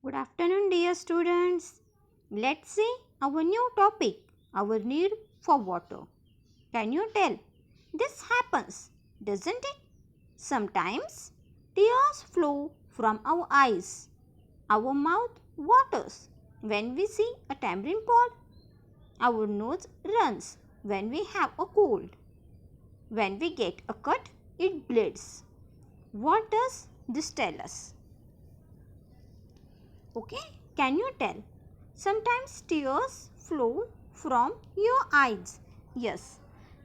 Good afternoon, dear students. Let's see our new topic, our need for water. Can you tell? This happens, doesn't it? Sometimes tears flow from our eyes. Our mouth waters when we see a tamarind pod. Our nose runs when we have a cold. When we get a cut, it bleeds. What does this tell us? Okay, can you tell? Sometimes tears flow from your eyes. Yes,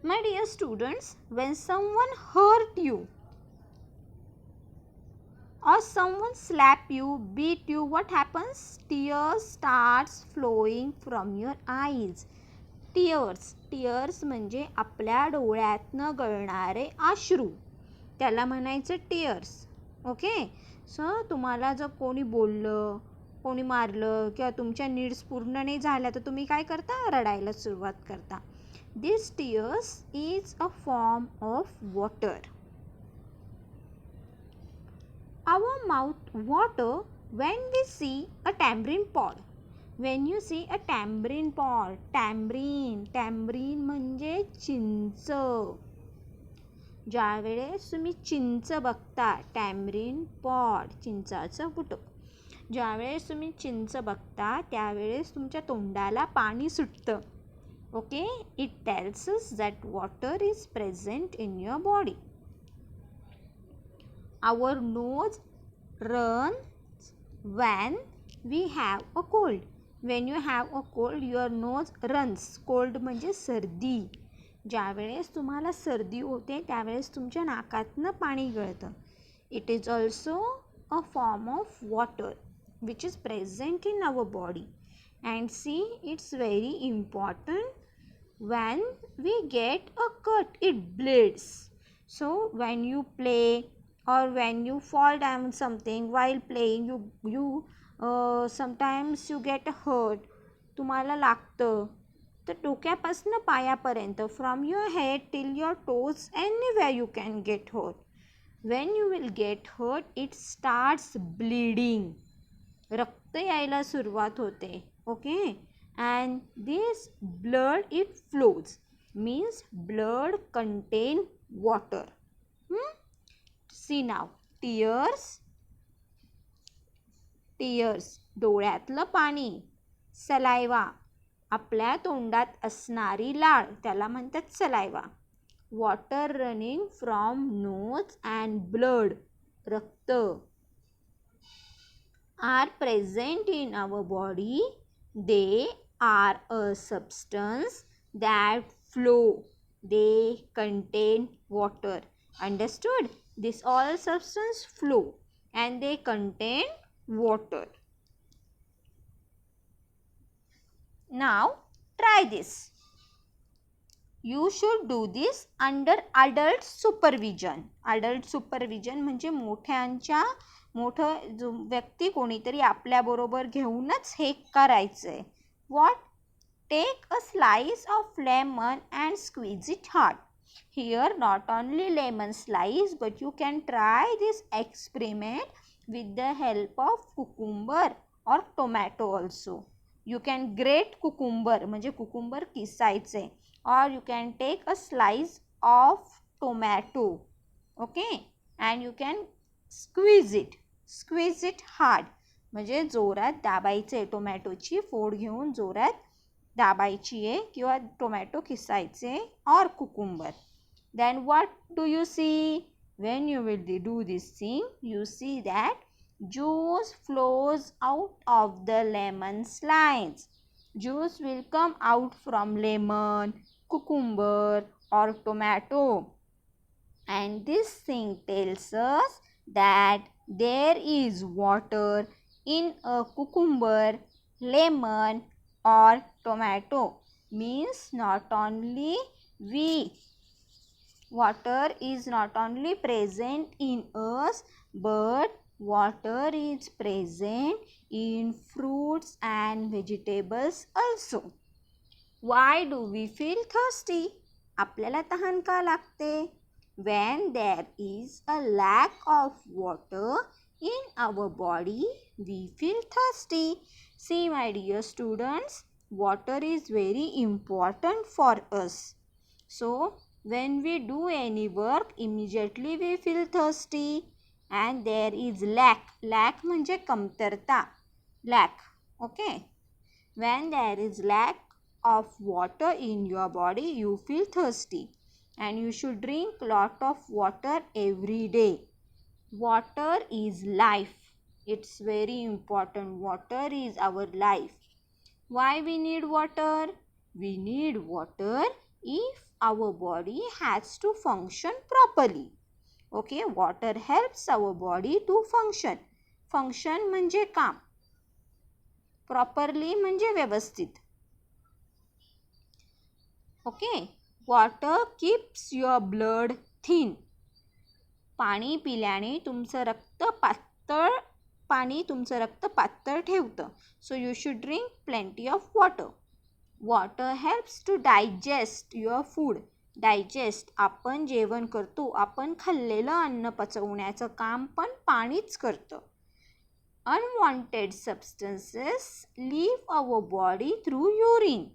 my dear students, when someone hurt you or someone slap you, beat you, what happens? Tears starts flowing from your eyes. Tears म्हणजे आपल्या डोळ्यातनं गळणारे अश्रू. त्याला म्हणायचं tears. Okay, सो तुम्हाला जर कोणी बोललं, कोणी मारलं किंवा तुमच्या नीड्स पूर्ण नाही झाल्या तर तुम्ही काय करता? रडायला सुरुवात करता. This tears is a form of water. Our mouth water when we see a tamarind pod. When you see a tamarind pod, tamarind म्हणजे चिंच. ज्यावेळेस तुम्ही चिंच बघता, टॅमरिन पॉड, चिंचाचं बुटक, ज्यावेळेस तुम्ही चिंच बघता त्यावेळेस तुमच्या तोंडाला पाणी सुटतं. Okay, it tells us that water is present in your body. Our nose runs when we have a cold. When you have a cold, your nose runs. cold म्हणजे सर्दी. ज्यावेळेस तुम्हाला सर्दी होते त्यावेळेस तुमच्या नाकातनं पाणी गळतं. It is also a form of water which is present in our body. And see, it's very important when we get a cut, it bleeds. So when you play or when you fall down something while playing, sometimes you get hurt. तुम्हाला लागतं. तर डोक्यापासून पायापर्यंत, from your head till your toes, anywhere you can get hurt. When you will get hurt, it starts bleeding. रक्त यायला सुरुवात होते. Okay, and this blood it flows, means blood contain water. See now, tears डोळ्यातलं पाणी. Saliva, आपल्या तोंडात असणारी लाळ, त्याला म्हणतात saliva. Water running from nose and blood, रक्त, are present in our body. They are a substance that flow. They contain water. Understood? This all substance flow and they contain water. Now try this. You should do this under adult supervision. Adult supervision म्हणजे मोठं व्यक्ती कोणीतरी आपल्याबरोबर घेऊनच हे करायचंय. What? Take a slice of lemon and squeeze it hard. Here not only lemon slice, but you can try this experiment with the help of cucumber or tomato also. You can grate cucumber म्हणजे cucumber किसायचे, or you can take a slice of tomato. Okay, and you can squeeze it hard म्हणजे जोरात दाबायचे. टोमॅटोची फोड घेऊन जोरात दाबायची आहे किंवा tomato किसायचे or cucumber. Then what do you see? When you will do this thing, you see that juice flows out of the lemon slice. Juice will come out from lemon, cucumber or tomato. And this thing tells us that there is water in a cucumber, lemon or tomato. Means water is not only present in us, but water is present in fruits and vegetables also. Why do we feel thirsty? आपल्याला तहान का लागते? When there is a lack of water in our body we feel thirsty. See my dear students, water is very important for us. So when we do any work, immediately we feel thirsty and there is lack. Lack म्हणजे कमतरता. Lack. Okay. When there is lack of water in your body, you feel thirsty and you should drink lot of water every day. Water is life. It's very important. Water is our life. Why we need water? We need water if our body has to function properly. Okay, water helps our body to function. Function म्हणजे काम. Properly म्हणजे व्यवस्थित. Okay, water keeps your blood thin. पाणी पिल्याने तुमचं रक्त पातळ ठेवतं. So you should drink plenty of water. Water helps to digest your food. Digest, आपण जेवण करतो, आपण खाल्लेलं अन्न पचवण्याचं काम पण पाणीच करतं. Unwanted substances leave our body through urine.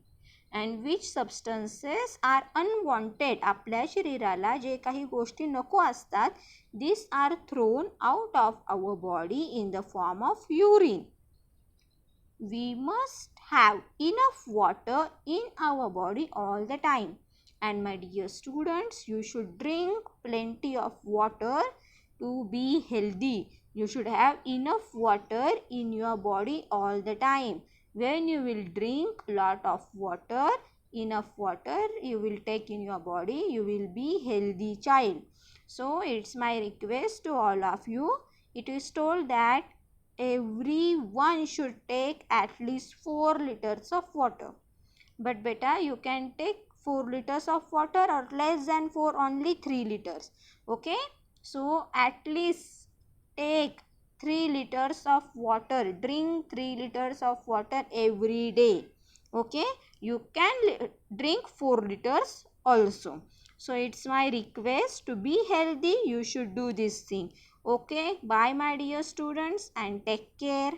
And which substances are unwanted? आपल्या शरीराला जे काही गोष्टी नको असतात, these are thrown out of our body in the form of urine. We must have enough water in our body all the time. And my dear students, you should drink plenty of water to be healthy. You should have enough water in your body all the time. When you will drink lot of water, enough water you will take in your body, you will be healthy child. So it's my request to all of you. It is told that everyone should take at least 4 liters of water. But beta, you can take 4 liters of water or less than 4, only 3 liters. Okay. So at least take 3 liters of water. Drink 3 liters of water every day. Okay. You can drink 4 liters also. So it's my request to be healthy. You should do this thing. Okay. Bye my dear students and take care.